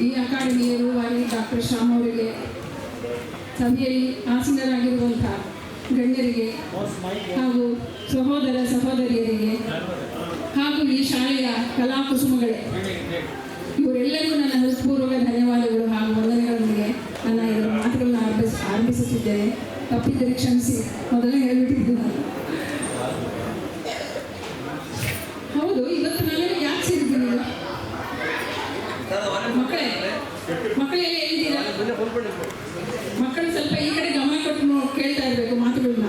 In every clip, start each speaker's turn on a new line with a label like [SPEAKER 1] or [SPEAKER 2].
[SPEAKER 1] ಈ ಅಕಾಡೆಮಿಯರು ವಾರಿ ಡಾಕ್ಟರ್ ಶ್ಯಾಮ್ ಅವರಿಗೆ, ಸಭೆಯಲ್ಲಿ ಆಸೀನರಾಗಿರುವಂಥ ಗಣ್ಯರಿಗೆ ಹಾಗೂ ಸಹೋದರ ಸಹೋದರಿಯರಿಗೆ ಹಾಗೂ ಈ ಶಾಲೆಯ ಕಲಾಕುಸುಮಗಳೇ, ಇವರೆಲ್ಲರಿಗೂ ನನ್ನ ಹೃತ್ಪೂರ್ವಕ ಧನ್ಯವಾದಗಳು ಹಾಗೂ ವಂದನೆಗಳೊಂದಿಗೆ ನನ್ನ ಇದರ ಮಾತುಗಳನ್ನ ಆರಂಭಿಸುತ್ತಿದ್ದೇನೆ. ತಪ್ಪಿದ್ದರೆ ಕ್ಷಮಿಸಿ, ಮೊದಲೇ ಹೇಳಿಬಿಟ್ಟಿದ್ದು ನಾನು. ಹೌದು, ಇವತ್ತು ನಾವೆಲ್ಲ ಯಾಕೆ ಸೇರಿದ್ದೀನಿ? ಮಕ್ಕಳೆಲ್ಲ ಹೇಳಿದ್ದೀರಾ? ಮಕ್ಕಳು ಸ್ವಲ್ಪ ಈ ಕಡೆ ಗಮನ ಕೊಟ್ಟು ಕೇಳ್ತಾ ಇರಬೇಕು ಮಾತುಗಳನ್ನ.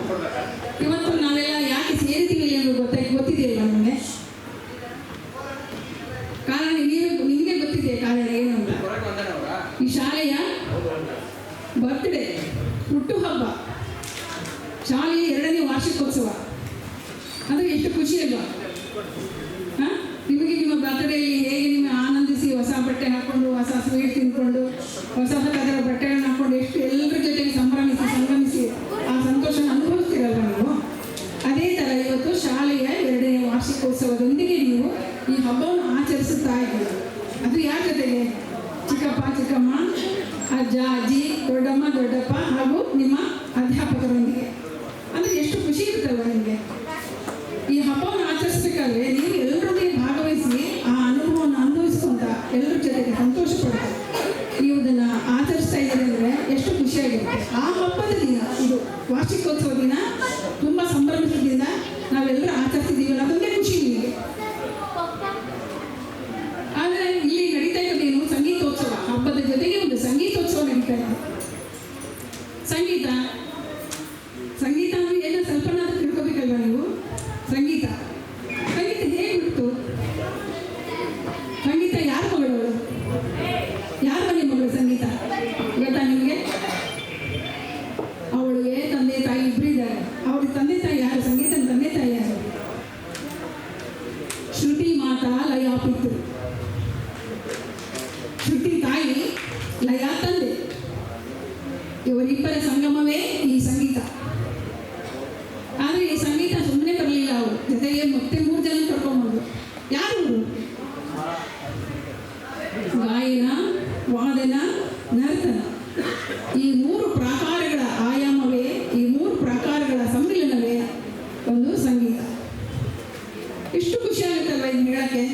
[SPEAKER 1] ಇವತ್ತು ನಾವೆಲ್ಲ ಯಾಕೆ ಸೇರಿದ್ದೀವಿ ಅನ್ನೋದು ಗೊತ್ತಿದೆಯಲ್ಲ ನಮಗೆ? ಕಾರಣ ನಿಮಗೆ ಗೊತ್ತಿದೆ ಕಾರಣ ಏನು ಅಂತ. ಈ ಶಾಲೆಯ ಬರ್ತ್ಡೇ, ಹುಟ್ಟುಹಬ್ಬ, ಶಾಲೆಯ 2ನೇ ವಾರ್ಷಿಕೋತ್ಸವ. ಅದು ಎಷ್ಟು ಖುಷಿ ಅಲ್ವಾ? ನಿಮಗೆ ನಿಮ್ಮ ಬರ್ತ್ಡೇಲಿ ಹೇಗೆ ನಿಮ್ಮ ಆನಂದಿಸಿ ಹೊಸ ಬಟ್ಟೆ ಹಾಕ್ಕೊಂಡು, ಹೊಸ ಸ್ವೀಟ್ ತಿಂದ್ಕೊಂಡು, ಹೊಸ ಥರದ ಬಟ್ಟೆಗಳನ್ನ ಹಾಕ್ಕೊಂಡು ಎಷ್ಟು ಎಲ್ಲರ ಜೊತೆಗೆ ಸಂಗಮಿಸಿ ಆ ಸಂತೋಷನ ಅನುಭವಿಸ್ತೀರಲ್ವ ನೀವು? ಅದೇ ಥರ ಇವತ್ತು ಶಾಲೆಯ 2ನೇ ವಾರ್ಷಿಕೋತ್ಸವದೊಂದಿಗೆ ನೀವು ಈ ಹಬ್ಬವನ್ನು ಆಚರಿಸುತ್ತಾ ಇದ್ದೀರಿ. ಅದು ಯಾರ ಜೊತೆಗೆ? ಚಿಕ್ಕಪ್ಪ ಚಿಕ್ಕಮ್ಮ, ಅಜ್ಜ ಅಜ್ಜಿ, ದೊಡ್ಡಮ್ಮ ದೊಡ್ಡಪ್ಪ ಹಾಗೂ ನಿಮ್ಮ ಅಧ್ಯಾಪಕರೊಂದಿಗೆ. ಅಂದರೆ ಎಷ್ಟು ಖುಷಿ ಇರುತ್ತಲ್ವ ನಿಮಗೆ? ಈ ಹಬ್ಬವನ್ನು ಆಚರಿಸಬೇಕಾದ್ರೆ ನೀವು ಎಲ್ಲರೊಂದಿಗೆ ಭಾಗವಹಿಸಿ ಆ ಅನುಭವವನ್ನು ಅನುಭವಿಸ್ಕೊಂತ ಎಲ್ಲರ ಜೊತೆಗೆ ಸಂತೋಷ ಪಡ್ತಾರೆ. ನೀವು ಇದನ್ನು ಆಚರಿಸ್ತಾ ಇದ್ದೀರಿ ಅಂದರೆ ಎಷ್ಟು ಖುಷಿಯಾಗಿರುತ್ತೆ. ಆ ಹಬ್ಬದ ದಿನ, ಇದು ವಾರ್ಷಿಕೋತ್ಸವ ದಿನ, ತುಂಬ ಸಂಭ್ರಮಿಸಿದ್ರಿಂದ ನಾವೆಲ್ಲರೂ ಆಚರಿಸಿದ್ದೀವಲ್ಲ, ಅದೊಂದೇ ಖುಷಿ ನಿಮಗೆ. ಆದರೆ ಇಲ್ಲಿ ನಡೀತಾ ಇರೋದೇನು? ಸಂಗೀತೋತ್ಸವ. ಹಬ್ಬದ ಜೊತೆಗೆ ಒಂದು ಸಂಗೀತೋತ್ಸವ ನಡೀತಾ ಇದೆ. ಸಂಗೀತ ಅಂದರೆ ಏನೋ ಸ್ವಲ್ಪನಾದ್ರೂ ತಿಳ್ಕೊಬೇಕಲ್ವ ನೀವು? ಸಂಗೀತ ಹೇಗೆ ಬಿಟ್ಟು? ಸಂಗೀತ ಯಾರ ಮಗಳು? ಯಾರ ಮನೆ ಮಗಳು ಸಂಗೀತ? ಗೊತ್ತಾ ನಿಮಗೆ? ಅವಳಿಗೆ ತಂದೆ ತಾಯಿ ಇಬ್ಬರು ಇದ್ದಾರೆ. ಅವಳಿಗೆ ತಂದೆ ತಾಯಿ ಯಾರು? ಸಂಗೀತನ ತಂದೆ ತಾಯಿ ಯಾರು? ಶ್ರುತಿ ಮಾತಾ ಲಯ ಪಿತೃ. ಶ್ರುತಿ ತಾಯಿ, ಲಯ ತಂದೆ. ಇವರಿಬ್ಬರ ಸಂಗಮವೇ ಈ ಸಂಗೀತ. ಆದರೆ ಈ ಸಂಗೀತ ಸುಮ್ಮನೆ ಬರಲಿಲ್ಲ. ಅವರು ಜೊತೆಗೆ ಮತ್ತೆ 3 ಜನ ಕರ್ಕೊಂಡ್ಬಂದ್ರು. ಯಾರು? ಗಾಯನ, ವಾದನ, ನರ್ತನ. ಈ 3 ಪ್ರಕಾರಗಳ ಆಯಾಮವೇ, ಈ 3 ಪ್ರಕಾರಗಳ ಸಮ್ಮಿಲನವೇ ಒಂದು ಸಂಗೀತ. ಎಷ್ಟು ಖುಷಿ ಆಗುತ್ತಲ್ವ ಇದು ಹೇಳಕ್ಕೆ?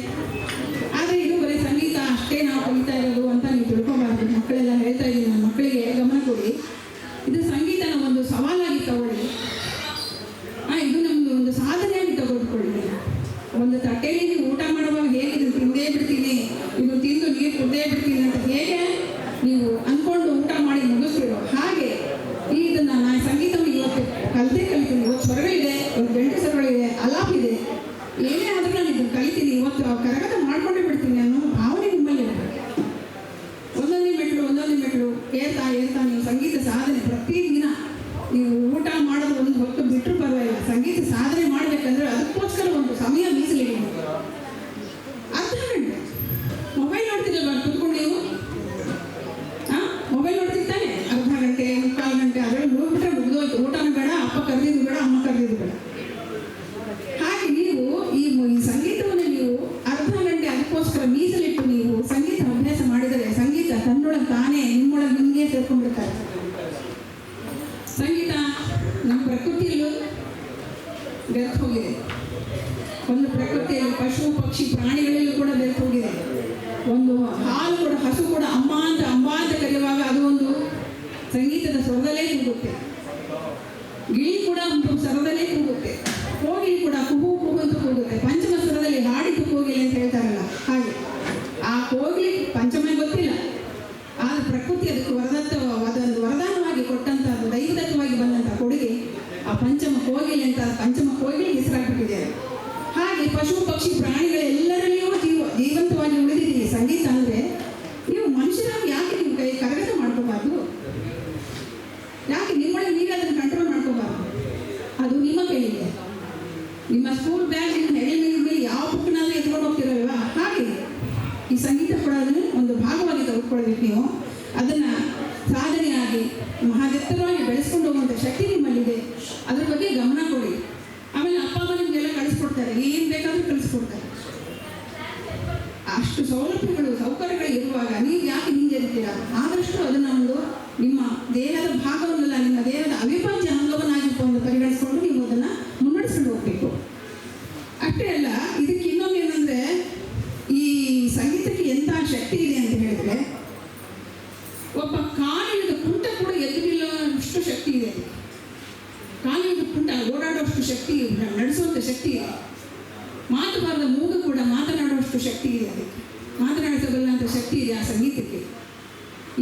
[SPEAKER 1] ಆದರೆ ಇದು ಬರೀ ಸಂಗೀತ ಅಷ್ಟೇ ನಾವು ಕಲಿತಾ ಇರೋದು ಅಂತ ನೀವು ತಿಳ್ಕೊಬಾರ್ದು. ಮಕ್ಕಳೆಲ್ಲ ಹೇಳ್ತಾ ಇದ್ದೀನಿ, ನನ್ನ ಮಕ್ಕಳಿಗೆ ಗಮನ ಕೊಡಿ. ಇದು ಸಂಗೀತನ ಒಂದು ಸವಾಲಾಗಿ ತಗೊಳ್ಳಿ. ಇದು ನಮ್ದು ಒಂದು ಸಾಧನೆಯಾಗಿ ತಗೊಳ್ಕೊಳ್ಳಿ. ಒಂದು ತಟ್ಟೆಯಲ್ಲಿ ನೀವು ಊಟ ಮಾಡುವಾಗ ಹೇಗೆ ಇದು ತಿಂದೇ ಬಿಡ್ತೀನಿ, ಇದು ತಿಂದು ನೀರು ಕುಡ್ದೇ ಬಿಡ್ತೀನಿ ಅಂತ ಹೇಗೆ ನೀವು ಅಂದ್ಕೊಂಡು ಊಟ ಮಾಡಿ ಮುಗಿಸ್ತಿರೋ ಹಾಗೆ ಇದನ್ನು ನಾನು ಸಂಗೀತವನ್ನು ಇವತ್ತು ಕಲಿತೀನಿ. ಇವತ್ತು ಸ್ವರಗಳಿದೆ, ಇವತ್ತು 8 ಸ್ವರಗಳಿದೆ, ಅಲಾಪ್ ಇದೆ. ಏನೇ ಆದರೂ ನಾನು ಇದನ್ನು ಕಲಿತೀನಿ, ಇವತ್ತು ಕರಗತ ಮಾಡ್ಕೊಂಡೇ ಬಿಡ್ತೀನಿ ಅನ್ನೋ ಭಾವನೆ ನಿಮ್ಮಲ್ಲಿ ಒಂದೊಂದೇ ಮೆಟ್ಲು ಏರ್ತಾ ನೀವು ಸಂಗೀತ ಸಾಧನೆ ಪ್ರತಿದಿನ ನೀವು ಊಟ ಮಾಡೋದು ಒಂದು ಹೊತ್ತು ಬಿಟ್ಟರು ಪರವಾಗಿಲ್ಲ. ಸಂಗೀತ ಸಾಧನೆ ಮಾಡಬೇಕಂದ್ರೆ ಅದಕ್ಕೋಸ್ಕರ ಒಂದು ಸಮಯ ಮೀಸಲಿಡಿ. ಅರ್ಧ ಗಂಟೆ ಮೊಬೈಲ್ ನೋಡ್ತಿರಲ್ವ ಕೂತ್ಕೊಂಡು ನೀವು? ಮೊಬೈಲ್ ನೋಡ್ತಿರ್ತಾನೆ ಅರ್ಧ ಗಂಟೆ, 3/4 ಗಂಟೆ ಅದರಲ್ಲಿ ಹೋಗ್ಬಿಟ್ರೆ ಮುಗಿದೋಯ್ತು. ಊಟನೂ ಬೇಡ, ಅಪ್ಪ ಕರೆದಿದ್ದು ಬೇಡ, ಅಮ್ಮ ಕರೆದಿದ್ದು ಬೇಡ. ಹಾಗೆ ನೀವು ಈ ಸಂಗೀತವನ್ನು ನೀವು ಅರ್ಧ ಗಂಟೆ ಅದಕ್ಕೋಸ್ಕರ ಮೀಸಲಿಟ್ಟು ನೀವು ಸಂಗೀತ ಅಭ್ಯಾಸ ಮಾಡಿದರೆ ಸಂಗೀತ ತನ್ನೊಳಗೆ ತಾನೇ ನಿಮ್ಮೊಳಗೆ ನಿಮಗೆ ಸೇರ್ಕೊಂಡಿರ್ತಾರೆ. ಸಂಗೀತ ನಮ್ಮ ಪ್ರಕೃತಿಯಲ್ಲೂ ಬೆರೆತು ಹೋಗಿದೆ. ಒಂದು ಪ್ರಕೃತಿಯಲ್ಲಿ ಪಶು ಪಕ್ಷಿ ಪ್ರಾಣಿಗಳಲ್ಲೂ ಕೂಡ ಬೆರೆತು ಹೋಗಿದೆ. ಒಂದು ಹಾಲು ಕೂಡ, ಹಸು ಕೂಡ ಅಮ್ಮ ಅಂತ ಕರೆಯುವಾಗ ಅದು ಒಂದು ಸಂಗೀತದ ಸ್ವರದಲ್ಲೇ ಕೂಗುತ್ತೆ. ಗಿಳಿ ಕೂಡ ಒಂದು ಸ್ವರದಲ್ಲೇ ಕೂಗುತ್ತೆ. ಕೋಗಿಲಿ ಕೂಡ ಕುಹು ಅಂತ ಕೂಗುತ್ತೆ. ಪಂಚಮ ಸ್ವರದಲ್ಲಿ ಹಾಡಿತು ಕೋಗಿಲೆ ಅಂತ ಹೇಳ್ತಾರಲ್ಲ ಹಾಗೆ. ಆ ಕೋಗಿಲಿ ಪಂಚಮ ಗೊತ್ತಿಲ್ಲ, ಆದರೆ ಪ್ರಕೃತಿ ಅದಕ್ಕೆ ಅದೊಂದು ವರದಾನವಾಗಿ ಕೊಟ್ಟಂಥದ್ದು, ದೈವದತ್ತವಾಗಿ ಬಂದಂಥ ಕೊಡುಗೆ ಆ ಪಂಚಮ ಕೋಗಿಲೆ ಅಂತ. ಪಂಚಮ ಕೋಗಿಲೆ ಹೆಸರಾಗ್ಬಿಟ್ಟಿದೆ. ಹಾಗೆ ಪಶು ಪಕ್ಷಿ ಪ್ರಾಣಿಗಳೆಲ್ಲರಲ್ಲಿಯೂ ಜೀವಂತವಾಗಿ ಉಳಿದಿದ್ದೀವಿ. ಸಂಗೀತ ಅಂದರೆ ನೀವು ಮನುಷ್ಯರಾಗಿ ಯಾಕೆ ನಿಮ್ಮ ಕೈ ಕರಗತ ಮಾಡ್ಕೋಬಾರ್ದು? ಯಾಕೆ ನಿಮ್ಮೊಳಗೆ ನೀವೇ ಅದನ್ನು ಕಂಟ್ರೋಲ್ ಮಾಡ್ಕೋಬಾರ್ದು? ಅದು ನಿಮ್ಮ ಕೈಯಿದೆ. ನಿಮ್ಮ ಸ್ಕೂಲ್ ಬ್ಯಾಗ್ ನಿಮ್ಮ ಹೆಗಲ ಮೇಲೆ ಯಾವ ಬುಕ್ನಾದ್ರೂ ಎತ್ಕೊಂಡು ಹೋಗ್ತಿರಲ್ವ, ಹಾಗೆ ಈ ಸಂಗೀತ ಕೂಡ ಅದನ್ನು ಒಂದು ಭಾಗವಾಗಿ ತೆಗೆದುಕೊಳ್ಬೇಕು. ನೀವು ಅದನ್ನು ಸಾಧನೆಯಾಗಿ ಮಹಾದೆತ್ತರವಾಗಿ ಬೆಳೆಸ್ಕೊಂಡು ಹೋಗುವಂಥ ಶಕ್ತಿ ನಿಮ್ಮಲ್ಲಿದೆ. ಅದ್ರ ಬಗ್ಗೆ ಗಮನ ಕೊಡಿ. ಆಮೇಲೆ ಅಪ್ಪ ಅಮ್ಮ ನಿಮಗೆಲ್ಲ ಕಳಿಸ್ಕೊಡ್ತಾರೆ, ಏನು ಬೇಕಾದರೂ ಕಳಿಸ್ಕೊಡ್ತಾರೆ. ಅಷ್ಟು ಸೌಲಭ್ಯಗಳು ಸೌಕರ್ಯಗಳು ಇರುವಾಗ ನೀವು ಯಾಕೆ ಹಿಂಜರಿತೀರಾ? ಆದಷ್ಟು ಅದನ್ನು ಒಂದು ನಿಮ್ಮ ದೇಹದ ಭಾಗವನ್ನಲ್ಲ, ನಿಮ್ಮ ದೇಹದ ಅವಿಭಾಜ್ಯ ಅಂಗವನ್ನಾಗಿ ಪರಿಗಣಿಸಿಕೊಂಡು ನೀವು ಅದನ್ನು ಮುನ್ನಡೆಸ್ಕೊಂಡು ಹೋಗಬೇಕು. ಅಷ್ಟೇ ಅಲ್ಲ, ಇದಕ್ಕೆ ಇನ್ನೊಂದು ಏನಂದರೆ, ಈ ಸಂಗೀತಕ್ಕೆ ಎಂಥ ಶಕ್ತಿ ಇದೆ ಅಂತ ಹೇಳಿದ್ರೆ, ಒಬ್ಬ ಕಾಲಿನ ಕುಂಟ ಕೂಡ ಎದ್ದು ನಿಲ್ಲುವಷ್ಟು ಶಕ್ತಿ ಇದೆ. ಕಾಲಿನ ಕುಂಟ ಓಡಾಡುವಷ್ಟು ಶಕ್ತಿ, ನಡೆಸುವಂಥ ಶಕ್ತಿ ಇದೆ. ಮಾತು ಬಾರದ ಮೂಗು ಕೂಡ ಮಾತನಾಡುವಷ್ಟು ಶಕ್ತಿ ಇದೆ. ಅದಕ್ಕೆ ಮಾತನಾಡಿಸಬಲ್ಲಂಥ ಶಕ್ತಿ ಇದೆ ಆ ಸಂಗೀತಕ್ಕೆ.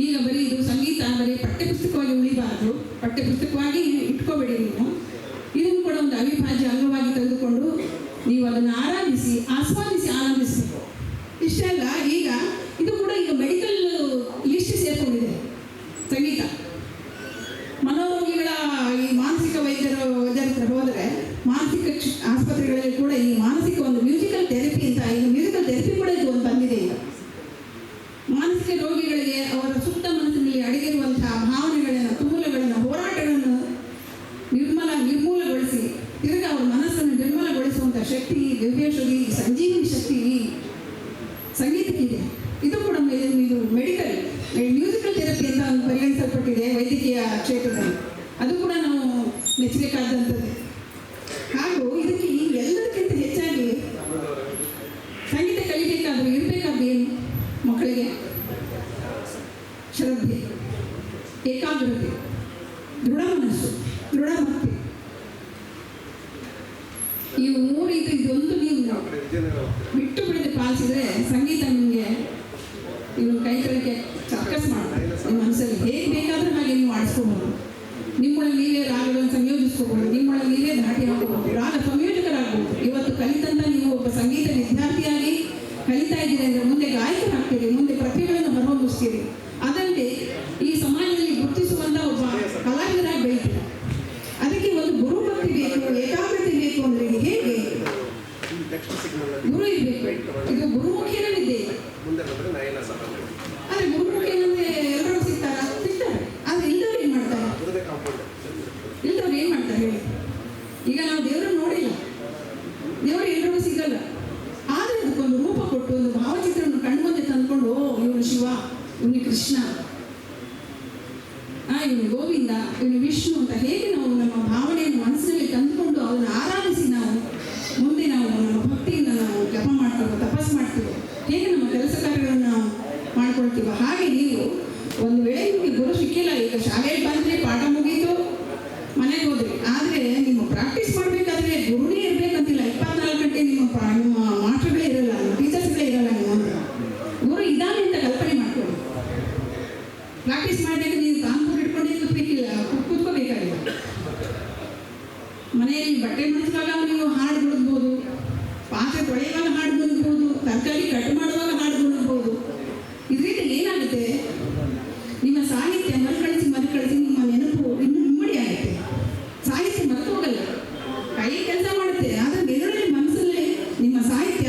[SPEAKER 1] ಈಗ ಬರೀ ಇದು ಸಂಗೀತ ಬರೀ ಪಠ್ಯಪುಸ್ತಕವಾಗಿ ಉಳಿಬಾರದು, ಪಠ್ಯಪುಸ್ತಕವಾಗಿ ಇಟ್ಕೋಬೇಡಿ ನೀವು. ಇದನ್ನು ಕೂಡ ಒಂದು ಅವಿಭಾಜ್ಯ ಅಂಗವಾಗಿ ತೆಗೆದುಕೊಂಡು ನೀವು ಅದನ್ನು ಆರಾಧಿಸಿ, ಆಸ್ವಾದಿಸಿ, ಆನಂದಿಸಬೇಕು. ಇಷ್ಟೇ ಅಲ್ಲ, ಈಗ ಇದು ಕೂಡ ಈಗ ಮೆಡಿಕಲ್ ಲಿಸ್ಟ್ ಸೇರ್ಕೊಂಡಿದೆ ಸಂಗೀತ. ಮನೋರೋಗಿಗಳ ಈ ಮಾನಸಿಕ ವೈದ್ಯರ ಹತ್ರ ಹೋದರೆ ಮಾನಸಿಕ ಆಸ್ಪತ್ರೆಗಳಲ್ಲಿ ಕೂಡ ಈ ಮಾನಸಿಕ ಒಂದು ಮ್ಯೂಸಿಕಲ್ ಥೆರಪಿ ಅಂತ, ಈಗ ಮ್ಯೂಸಿಕಲ್ ಥೆರಪಿ ಕೂಡ ಇದು ಒಂದು ಬಂದಿದೆ. ಈಗ ಮಾನಸಿಕ ರೋಗಿಗಳಿಗೆ ಅವರ ಸುತ್ತ ಮನಸ್ಸಿನಲ್ಲಿ ಅಡಗಿರುವಂತಹ ಭಾವನೆಗಳನ್ನು, ತುಮುಲಗಳನ್ನು, ಹೋರಾಟಗಳನ್ನು ನಿರ್ಮೂಲಗೊಳಿಸಿ ತಿರುಗಿ ಅವರ ಮನಸ್ಸನ್ನು ನಿರ್ಮಲಗೊಳಿಸುವಂಥ ಶಕ್ತಿ, ದಿವ್ಯೌಷಧಿ, ಸಂಜೀವಿನಿ ಶಕ್ತಿ ಸಂಗೀತಕ್ಕಿದೆ. ಇದು ಕೂಡ ಇದು ಮೆಡಿಕಲ್ ಮ್ಯೂಸಿಕಲ್ ಥೆರಪಿ ಅಂತ ಪರಿಗಣಿಸಲ್ಪಟ್ಟಿದೆ ವೈದ್ಯಕೀಯ ಕ್ಷೇತ್ರದಲ್ಲಿ. ಅದು ಕೂಡ ನಾವು ಮೆಚ್ಚಬೇಕಾದಂಥದ್ದು. ಹಾಗೂ ಇದಕ್ಕೆ ಎಲ್ಲದಕ್ಕಿಂತ ಹೆಚ್ಚಾಗಿ ಸಂಗೀತ ಕಲಿಬೇಕಾದ್ರೂ ಇರಬೇಕಾದ್ರೆ ಏನು? ಮಕ್ಕಳಿಗೆ ಶ್ರದ್ಧೆ, ಏಕಾಗ್ರತೆ, ದೃಢ ಮನಸ್ಸು, ದೃಢ ಭಕ್ತಿ, ಈ ಮೂರು ಇದೊಂದು ನೀವು ಬಿಟ್ಟು ಬಿಡದೆ ಪಾಲಿಸಿದ್ರೆ ಸಂಗೀತ ನಿಮಗೆ ನೀವು ಕೈ ಕೆಳಗೆ ಸರ್ಕಸ್ ಮಾಡ್ತಾರೆ. ನಿಮ್ಮ ಮನಸ್ಸಲ್ಲಿ ಹೇಗೆ ಬೇಕಾದರೂ ಹಾಗೆ ನೀವು ಆಡಿಸ್ಕೋಬಹುದು. ನಿಮ್ಮೊಳಗೆ ನೀವೇ ರಾಗಗಳನ್ನು ಸಂಯೋಜಿಸ್ಕೋಬಹುದು, ನಿಮ್ಮೊಳಗೆ ನೀವೇ ಧಾಟಿ ಹಾಕೋಬಹುದು, ರಾಗ ಸಂಯೋಜಕರಾಗಬಹುದು. ಇವತ್ತು ಕಲಿತಂತ ನೀವು ಒಬ್ಬ ಸಂಗೀತ ವಿದ್ಯಾರ್ಥಿಯಾಗಿ ಕಲಿತಾ ಇದ್ದೀರಿ ಅಂದರೆ ಮುಂದೆ ಗಾಯಕರಾಗ್ತೀರಿ, ಮುಂದೆ ಪ್ರತಿಭೆಗಳನ್ನು ಹೊರಹೊಮ್ಮಿಸ್ತೀರಿ. ಅದಲ್ಲದೆ ಈ ಸಮಾಜದಲ್ಲಿ ಗುರುತಿಸುವಂಥ ಒಬ್ಬ ಕಲಾವಿದರಾಗಿ ಬೆಳೀತೀರಿ. ಅದಕ್ಕೆ ಒಂದು ಗುರುಭಕ್ತಿ ಬೇಕು, ಏಕಾಗ್ರತೆ ಬೇಕು. ಅಂದರೆ ಹೇಗೆ ಗುರು ಇರಬೇಕು. ಇದು ಗುರುಮುಖಿನ ವಿದ್ಯೆ. ಆದರೆ ಗುರುಮುಖಿ ಏನಂದ್ರೆ ಎಲ್ಲರೂ ಸಿಗ್ತಾರೆ. ಆದರೆ ಇಲ್ಲದವ್ರು ಏನು ಮಾಡ್ತಾರೆ? ಇಲ್ಲದವ್ರು ಏನು ಮಾಡ್ತಾರೆ ಹೇಳಿ? ಈಗ ನಾವು ದೇವರನ್ನು ನೋಡಿಲ್ಲ, ದೇವರು ಎಲ್ರಿಗೂ ಸಿಗಲ್ಲ. ಆದರೆ ಅದಕ್ಕೊಂದು ರೂಪ ಕೊಟ್ಟು ಒಂದು ಭಾವಚಿತ್ರವನ್ನು ಕಣ್ಮುಂದೆ ತಂದ್ಕೊಂಡು, ಓ ಇವನು ಶಿವ, ಇವನು ಕೃಷ್ಣ, ಇವನು ಗೋವಿಂದ, ಇವನು ವಿಷ್ಣು ಅಂತ ಹೇಗೆ ನಾವು ನಮ್ಮ ಭಾವನೆಯನ್ನು ಮನಸ್ಸಿನಲ್ಲಿ ತಂದುಕೊಂಡು ಅದನ್ನು ಆರಾಧಿಸಿ ನಾವು ಮುಂದೆ ನಾವು ನಮ್ಮ ಭಕ್ತಿಯಿಂದ ನಾವು ಜಪ ಮಾಡ್ತೀವೋ, ತಪಸ್ ಮಾಡ್ತೀವೋ, ಹೇಗೆ ನಮ್ಮ ಕೆಲಸ ಕಾರ್ಯಗಳನ್ನು ನಾವು ಮಾಡ್ಕೊಳ್ತೀವೋ ಹಾಗೆ ನೀವು ಒಂದು ವೇಳೆ ನಿಮಗೆ ಗುರು ಸಿಕ್ಕಿಲ್ಲ, ಈಗ ಶಾಲೆಯಲ್ಲಿ ಬಂದರೆ ಪಾಠ ಮುಗೀತು ಮನೆಗೆ ಹೋದ್ರಿ, ಆದರೆ ನಿಮ್ಮ ಪ್ರಾಕ್ಟೀಸ್ ಮಾಡಬೇಕಾದ್ರೆ ಗುರುನೇ ಇರಬೇಕಂತಿಲ್ಲ. 24 ಗಂಟೆ ನಿಮ್ಮ ಮಾಸ್ಟರ್ಗಳೇ ಇರಲ್ಲ, ಟೀಚರ್ಸ್ಗಳೇ ಇರಲ್ಲ. ನೀವು ಗುರು ಇದ್ದಾನೆ ಅಂತ ಕಲ್ಪನೆ ಮಾಡ್ಕೊಳ್ಳಿ. ಪ್ರಾಕ್ಟೀಸ್ ಮಾಡಬೇಕು, ನೀವು ಕಾನ್ಪುರ್ ಇಟ್ಕೊಂಡೇ ಕೂತ್ಕೋಬೇಕಾಗಿಲ್ಲ. ಮನೆಯಲ್ಲಿ ಬಟ್ಟೆ ಮಡಿಸುವಾಗ ನೀವು ಹಾಡು ಗುಡುಗ್ಬೋದು, ಪಾತ್ರೆ ತೊಳೆಯುವಾಗ ಹಾಡು ಗುಡುಗ್ಬೋದು, ತರಕಾರಿ ಕಟ್ ಮಾಡುವಾಗ ಹಾಡು ಗುಡುಗ್ಬೋದು. ಇದರಿಂದ ಏನಾಗುತ್ತೆ? ನಿಮ್ಮ ಸಾಹಿತ್ಯ ಮರುಕಳಿಸಿ ನಿಮ್ಮ ನೆನಪು ಇನ್ನೂ ಇಮ್ಮಡಿ ಆಗುತ್ತೆ. ಸಾಹಿತ್ಯ ಮರೆತು ಹೋಗಲ್ಲ, ಕೈ ಕೆಲಸ ಮಾಡುತ್ತೆ. ಆದರೆ ಬೆರಳಿನ ಮನಸ್ಸಲ್ಲಿ ನಿಮ್ಮ ಸಾಹಿತ್ಯ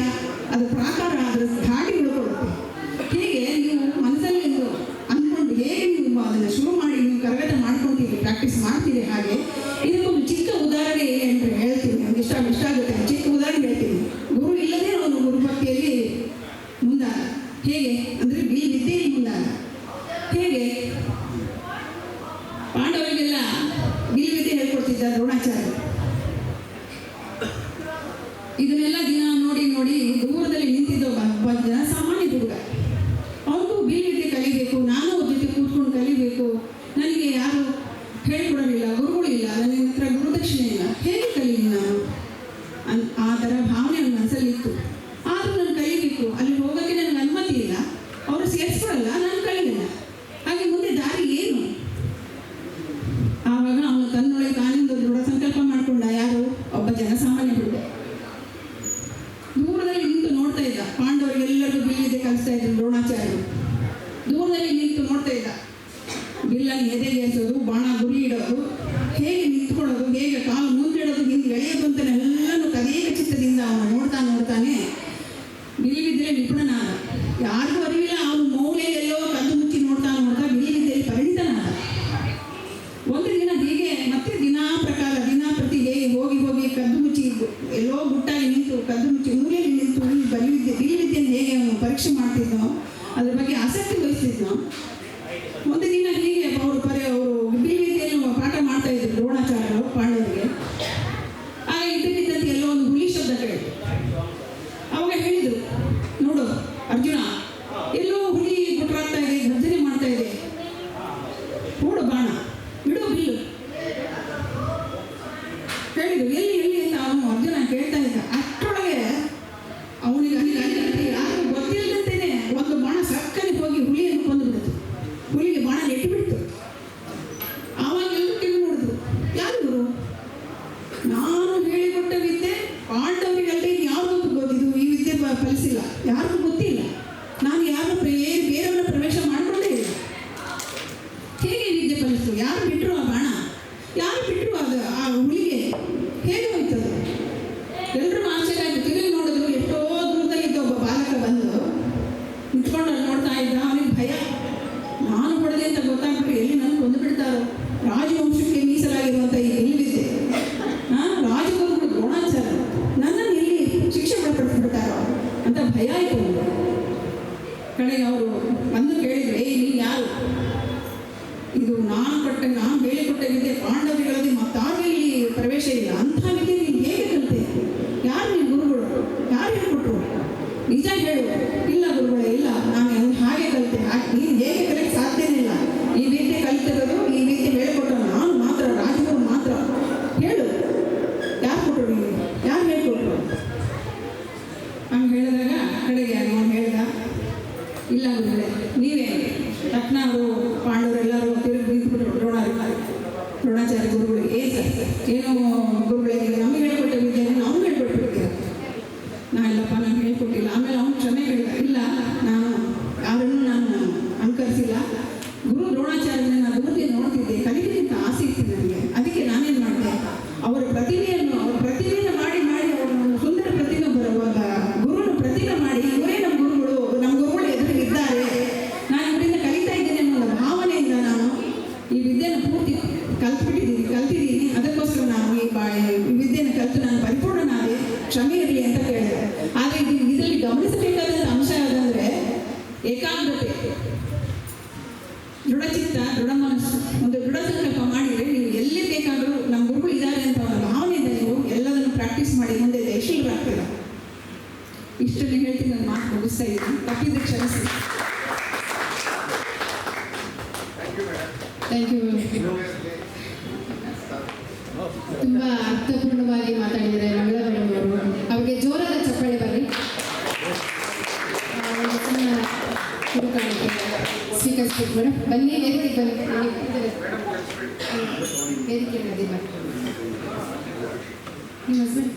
[SPEAKER 1] ಅದು ಪ್ರಾಕಾರ, ಅದರ ಧಾಟಿ ಉಳ್ಕೊಳ್ಳುತ್ತೆ. ಹೇಗೆ ನೀವು ಮನಸ್ಸಲ್ಲಿ ಅಂದ್ಕೊಂಡು ಹೇಗೆ ನೀವು ಅದನ್ನು ಶುರು ಮಾಡಿ ನೀವು ಕರಗತ ಮಾಡ್ಕೊಳ್ತೀರಿ, ಪ್ರಾಕ್ಟೀಸ್ ಮಾಡ್ತೀರಿ. ಹಾಗೆ ಇದಕ್ಕೊಂದು ಚಿಕ್ಕ ಉದಾಹರಣೆ ಅಂತ ಹೇಳ್ತೀನಿ, ನನಗೆ ಇಷ್ಟ ಆಗುತ್ತೆ. ಚಿಕ್ಕ ಉದಾಹರಣೆ ಹೇಳ್ತೀನಿ. ಗುರು ಇಲ್ಲದೆ ಅವನು ಗುರುಭಕ್ತಿಯಲ್ಲಿ ಮುಂದಾದ. ಹೇಗೆ ಅಂದರೆ ಬಿಲ್ ವಿದ್ಯೆಯಲ್ಲಿ ಮುಂದಾದ. ಹೇಗೆ ಪಾಂಡವರಿಗೆಲ್ಲ ಬಿಲ್ ವಿದ್ಯೆ ಹೇಳ್ಕೊಡ್ತಿದ್ದ ದ್ರೋಣಾಚಾರ್ಯ. ಇದನ್ನೆಲ್ಲ ದಿನ ನೋಡಿ ನೋಡಿ ದೂರದಲ್ಲಿ ನಿಂತಿದ್ದ ಒಬ್ಬ ಸಾಮಾನ್ಯ ಹುಡುಗ. ಅವನಿಗೂ ಬಿಲ್ ವಿದ್ಯೆ ಕಲಿಬೇಕು, ನಾನು ಅವ್ರ ಜೊತೆ ಕೂತ್ಕೊಂಡು ಕಲಿಬೇಕು, ನನಗೆ ಯಾರು ಹೇಳ್ಕೊಡೋದಿಲ್ಲ, ಗುರುಗಳು ಇಲ್ಲ, ನನ್ನ ಹತ್ರ ಗುರುದಕ್ಷಿಣೆ ಇಲ್ಲ, ಹೇಗೆ ಕಲೀಲಿ ನಾನು? ಆ ಥರ ಭಾವನೆ ನನ್ನ ಮನಸ್ಸಲ್ಲಿತ್ತು. ಆದರೂ ನಾನು ಕಲಿಬೇಕು, ಅಲ್ಲಿ ಹೋಗೋಕ್ಕೆ ನನಗೆ ಅನುಮತಿ ಇಲ್ಲ, ಅವರು ಸೇರಿಸ್ಕೊಡಲ್ಲ, ನಾನು ಕಲಿಯಲ್ಲ. ಹಾಗೆ ಮುಂದೆ ದಾರಿ ಏನು? ಆವಾಗ ಅವನು ತನ್ನೊಳಗೆ ತಾನಿಂದ ದೃಢ ಸಂಕಲ್ಪ ಮಾಡಿಕೊಂಡ. ಯಾರು? ಒಬ್ಬ ಜನಸಾಮಾನ್ಯ ಹುಡುಗ. ದೂರದಲ್ಲಿ ನಿಂತು ನೋಡ್ತಾ ಇದ್ದ. ಪಾಂಡವರಿಗೆಲ್ಲರಿಗೂ ಬಿಲ್ಲಿದೆ ಕಲಿಸ್ತಾ ಇದ್ರು ದ್ರೋಣಾಚಾರ್ಯರು. ದೂರದಲ್ಲಿ ನಿಂತು ನೋಡ್ತಾ ಇದ್ದ. ಬಿಲ್ಲನ್ನು ಎದೆಗೆ ಏರಿಸೋದು, ಬಾಣ ಗುರಿ ಇಡೋದು, ಹೇಗೆ ನಿಂತ್ಕೊಳ್ಳೋದು, ಹೇಗೆ ಕಾಲು ಮುಂದಿಡೋದು, ಹಿಂದೆ ಎಳೆಯೋದು ಅಂತ ಎಲ್ಲನೂ ತದೇಕ ಚಿತ್ತದಿಂದ ಅವನು ನೋಡ್ತಾನೆ ಬಿಲ್ಲಿವಿದ್ದರೆ ನಿಪುಣನಾದ. ಯಾರಿಗೂ ಅರಿವಿಲ್ಲ, ಅವನು ಮೌಲ್ಯದೆಲ್ಲೋ ಕದ್ದು ಮುಚ್ಚಿ ನೋಡ್ತಾ ಬಿಲ್ಲಿವಿದ್ದಲ್ಲಿ ಪರಿಣಿತನಾದ. ಒಂದು ದಿನ ಹೀಗೆ ಮತ್ತೆ ದಿನಾ ಪ್ರತಿ ಹೇಗೆ ಹೋಗಿ ಕದ್ದು ಮುಚ್ಚಿ ಎಲ್ಲೋ ಗುಟ್ಟಾಗಿ ನಿಂತು ಕದ್ದು ಮುಚ್ಚಿ ಮೂಲೆಯಲ್ಲಿ ನಿಂತು ಈ ಬಿಲ್ಲಿವಿದ್ಯೆಯನ್ನು ಹೇಗೆ ಅವನು ಪರೀಕ್ಷೆ ಮಾಡ್ತಿದ್ನೋ ಅದ್ರ ಬಗ್ಗೆ ಆಸಕ್ತಿ ವಹಿಸ್ತಿದ್ನೋ. ಒಂದು ದಿನ ಹೀಗೆ ಅವರು ಬಿಲ್ಲಿವಿದ್ಯೆಯನ್ನು ಪಾಠ ಮಾಡ್ತಾ ಇದ್ರು ದ್ರೋಣಾಚಾರ್ಯರು ಪಾಂಡವರಿಗೆ. ಆಗ ಇದ್ದಕ್ಕಿದ್ದಂತೆ ಎಲ್ಲೋ ಒಂದು ಹುಲಿ ಶಬ್ದ ಕೇಳಿದ್ರು. ಅವಾಗ ಹೇಳಿದರು, ನೋಡು ಅರ್ಜುನ, ಎಲ್ಲೋ ಹುಲಿ ಗುಟ್ರಾಗ್ತಾ ಇದೆ, ಗರ್ಜನೆ ಮಾಡ್ತಾ ಇದೆ, ನೋಡು ಬಾಣ, ಬಿಡು ಬಿಲ್ಲು ಹೇಳಿದ್ರು. ಎಲ್ಲಿ ಎಲ್ಲಿ ಅಂತ ಅವನು ಅರ್ಜುನ ಕೇಳ್ತಾ ಇದ್ದ. ಅಷ್ಟರೊಳಗೆ ಅವನಿಗೆ ಯಾರು ಗೊತ್ತಿಲ್ಲದಂತೇನೆ ಒಂದು ಬಾಣ ಸಕ್ಕನೆ ಹೋಗಿ ಹುಲಿಯನ್ನು ಕೊಂದು ಬಿಡ್ತು. ಹುಲಿಗೆ ಬಾಣ ನೆಟ್ಟು ಬಿಡ್ತು. ಆವಾಗ ಎಲ್ಲರೂ ಕಿವಿ ನೋಡಿದ್ರು, ಯಾರು ಇವರು? ನಾನು ಹೇಳಿಕೊಟ್ಟ ವಿದ್ಯೆ ಪಾಂಡವರಿಗಲ್ಲದೆ ಯಾರಿಗೂ ಗೊತ್ತಿದ್ದು ಈ ವಿದ್ಯೆ ಫಲಿಸಿಲ್ಲ, ಯಾರಿಗೂ ಗೊತ್ತಿಲ್ಲ. ನಾನು ಯಾರು ಬೇರೆಯವರ ಪ್ರವೇಶ ಮಾಡಿಕೊಂಡೇ ಇಲ್ಲ. ಹೇಗೆ ವಿದ್ಯೆ ಫಲಿಸ್ತು? ಯಾರು ಬಿಟ್ಟರು ಆ ಬಾಣ? ಯಾರು ಬಿಟ್ಟರು ಅದು ಆ ಹುಲಿಗೆ? ಹೇಗೆ ಹೋಯ್ತದು? ಎಲ್ಲರೂ ಆಶ್ಚರ್ಯ ಆಯ್ತು. ತಿರುಗಿ ನೋಡಿದ್ರು, ಎಷ್ಟೋ ದೂರದಲ್ಲಿದ್ದ ಒಬ್ಬ ಬಾಲಕ ಬಂದು ನಿಂತ್ಕೊಂಡು ಅಲ್ಲಿ ನೋಡ್ತಾ ಇದ್ದ. ಅವನಿಗೆ ಭಯ, ನಾನು ಹೊಡೆದೆ ಅಂತ ಗೊತ್ತಾಗ್ಬಿಟ್ಟು ಎಲ್ಲಿ ನನಗೆ ಕೊಂದು ಬಿಡ್ತಾರೋ. ರಾಜವಂಶಕ್ಕೆ ಮೀಸಲಾಗಿರುವಂಥ ಈ ಬಿಲ್ಲಿವಿದ್ಯೆ, ರಾಜಗುರುಗಳು ದ್ರೋಣಾಚಾರ್ಯ ನನ್ನನ್ನು ಎಲ್ಲಿ ಶಿಕ್ಷೆ ಒಳಪಡಿಸ್ಬಿಡ್ತಾರೋ ಅಂತ ಭಯ ಆಯಿತು. ಕಡೆಗೆ ಅವರು ಬಂದು ಕೇಳಿದ್ರು, ನೀನು ಯಾರು? ಇದು ನಾನು ಹೇಳಿಕೊಟ್ಟ ವಿದ್ಯೆ ಪಾಂಡವರಿಗಳದ್ದು ಮತ್ತಾರು ಇಲ್ಲಿ ಪ್ರವೇಶ ಇಲ್ಲ. ಅಂಥ ವಿದ್ಯೆ ನೀನು ಹೇಗೆ ಕಲಿತೆ? ಯಾರು ನೀನು ಗುರುಗಳು? ಯಾರು ಹೇಳ್ಕೊಟ್ರು? ನಿಜ ಹೇಳು. ಇಲ್ಲ ಗುರುಗಳೇ, ಇಲ್ಲ, ನಾನು ಹಾಗೆ ಕಲಿತೆ. ನೀನು ಹೇಗೆ ಕಲಿಯಕ್ಕೆ ಸಾಧ್ಯನೇ ಇಲ್ಲ. ಈ ವಿದ್ಯೆ ಕಲಿತಿರೋದು, ಈ ವಿದ್ಯೆ ಹೇಳಿಕೊಟ್ಟರು ನಾನು ಮಾತ್ರ, ರಾಜಗುರು ಮಾತ್ರ. ಹೇಳು, ಯಾರು ಕೊಟ್ಟರು ನೀನು? ಯಾರು ಹೇಳ್ಕೊಟ್ರು? ಹಂಗೆ ಹೇಳಿದಾಗ ಕಡೆಗೆ ಅವನು ಹೇಳ್ದ, ಇಲ್ಲ ಗುರುಗಳೇ, ನೀವೇ. ತಕ್ಷಣ ಅವರು ಪಾಂಡವರೆಲ್ಲರೂ ತಿರುಗಿ ನಿಂತ್ಬಿಟ್ಟು ದ್ರೋಣಾಚಾರ್ಯ ಗುರುಗಳಿಗೆ, ಏನೋ ಗುರುಗಳಿಗೆ ನಮಗೆ ಹೇಳ್ಕೊಟ್ಟ ವಿದ್ಯೆಯನ್ನು ನಾವು ಹೇಳ್ಕೊಟ್ಬಿಡ್ತೀರ. ಇಲ್ಲಪ್ಪ, ನಾನು ಹೇಳ್ಕೊಟ್ಟಿಲ್ಲ. ಆಮೇಲೆ ಅವನು ಕ್ಷಮೆ ಹೇಳಿದ, ಇಲ್ಲ, ನಾನು ಅನುಕರಿಸಿಲ್ಲ. ಗುರು ದ್ರೋಣಾಚಾರ್ಯನ ನಾನು ದೂರದಿಂದ ನೋಡ್ತಿದ್ದೆ, ಕಲಿಕೆಗಿಂತ ಆಸೆ ಇತ್ತು ನನಗೆ. ಅದಕ್ಕೆ ನಾನೇನು ಮಾಡಿದೆ, ಅವರ ಪ್ರತಿಭೆಯನ್ನು ಮಾಡಿ ಅವರನ್ನು ಸುಂದರ ಪ್ರತಿಭೆ ಬರುವಾಗ ಗುರುನ ಪ್ರತಿಭೆ ಮಾಡಿ, ಇವರೇ ನಮ್ಮ ಗುರುಗಳು ಎದುರಿಗಿದ್ದಾರೆ, ನಾನು ಇವರಿಂದ ಕಲಿತಾ ಇದ್ದೇನೆ ಅನ್ನೋ ಭಾವನೆಯಿಂದ ನಾನು ಈ ವಿದ್ಯೆಯನ್ನು ಪೂರ್ತಿ ಕಲ್ತಿದ್ದೀನಿ. ಅದಕ್ಕೋಸ್ಕರ ನಾನು ಈ ವಿದ್ಯೆಯನ್ನು ಕಲಿತು ನಾನು ಪರಿಪೂರ್ಣನಾದೆ, ಕ್ಷಮೆ ಇರಲಿ ಅಂತ ಕೇಳಿದೆ. ಆದರೆ ಇದರಲ್ಲಿ ಗಮನಿಸಬೇಕಾದಂಥ ಅಂಶ ಯಾವುದಂದರೆ ಏಕಾಗ್ರತೆ, ದೃಢಚಿತ್ತ, ದೃಢ ಮನಸ್ಸು, ಒಂದು ದೃಢ ಸಂಕಲ್ಪ ಮಾಡಿದರೆ ನೀವು ಎಲ್ಲಿ ಬೇಕಾದರೂ ನಮ್ಮ ಗುರುಗಳು ಇದ್ದಾರೆ ಅಂತ ಒಂದು ಭಾವನೆಯಿಂದ ನೀವು ಎಲ್ಲದನ್ನು ಪ್ರಾಕ್ಟೀಸ್ ಮಾಡಿ ಮುಂದೆ ಯಶಸ್ವಿಯಾಗ್ತೀರ. ಇಷ್ಟನ್ನು ಹೇಳ್ತೀನಿ, ನನ್ನ ಮಾತು ಮುಗಿಸ್ತಾ ಇದ್ದೀನಿ. ತಪ್ಪಿದ್ದು ಕ್ಷಮಿಸಿ.
[SPEAKER 2] Thank you. ತುಂಬ ಅರ್ಥಪೂರ್ಣವಾಗಿ ಮಾತಾಡಿದರೆ ನವಲವರವರು. ಅವರಿಗೆ ಜೋರಾದ ಚಪ್ಪಾಳೆ ಬರಲಿ. ಸ್ವೀಕರಿಸ್ಬೇಕು ಮೇಡಮ್. ಬನ್ನಿ, ವೇದಿಕೆ ಬನ್ನಿ. ವೇದಿಕೆ ನದಿ ಬನ್ನಿ. ನಿಮ್ಮ ಹಸ್ಬೆಂಡ್